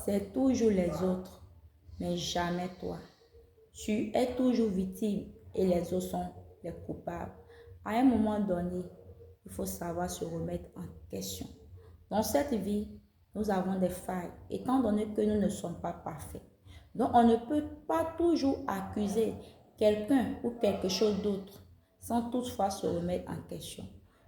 c'est toujours les autres, mais jamais toi. Tu es toujours victime et les autres sont les coupables. À un moment donné, il faut savoir se remettre en question. Dans cette vie, nous avons des failles, étant donné que nous ne sommes pas parfaits. Donc, on ne peut pas toujours accuser quelqu'un ou quelque chose d'autre sans toutefois se remettre en question.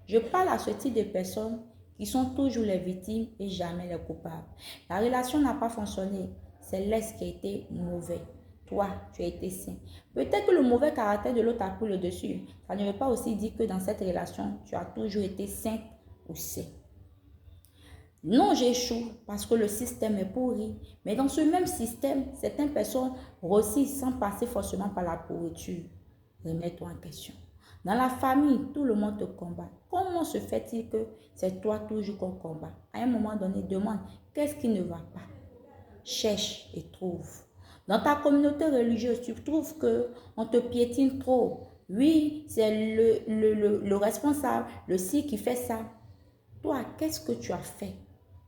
Je parle à ce type de personnes qui sont toujours les victimes et jamais les coupables. La relation n'a pas fonctionné, c'est l'est qui a été mauvais. Toi, tu as été sain. Peut-être que le mauvais caractère de l'autre a pris le dessus. Ça ne veut pas aussi dire que dans cette relation, tu as toujours été sain ou sain. Non, j'échoue parce que le système est pourri. Mais dans ce même système, certaines personnes réussissent sans passer forcément par la pourriture. Remets-toi en question. Dans la famille, tout le monde te combat. Comment se fait-il que c'est toi toujours qu'on combat? À un moment donné, demande qu'est-ce qui ne va pas. Cherche et trouve. Dans ta communauté religieuse, tu trouves qu'on te piétine trop. Oui, c'est le responsable, le ci qui fait ça. Toi, qu'est-ce que tu as fait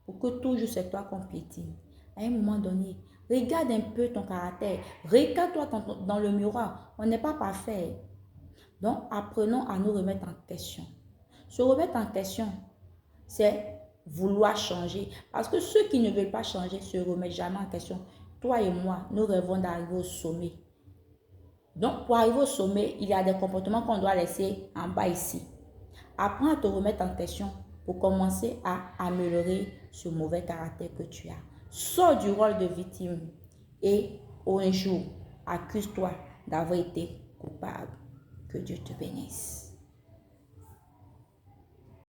pour que toujours c'est toi qu'on piétine? À un moment donné, regarde un peu ton caractère. Regarde-toi dans le miroir. On n'est pas parfait. Donc, apprenons à nous remettre en question. Se remettre en question, c'est vouloir changer. Parce que ceux qui ne veulent pas changer ne se remettent jamais en question. Toi et moi, nous rêvons d'arriver au sommet. Donc, pour arriver au sommet, il y a des comportements qu'on doit laisser en bas ici. Apprends à te remettre en question pour commencer à améliorer ce mauvais caractère que tu as. Sors du rôle de victime et un jour, accuse-toi d'avoir été coupable. Que Dieu te bénisse.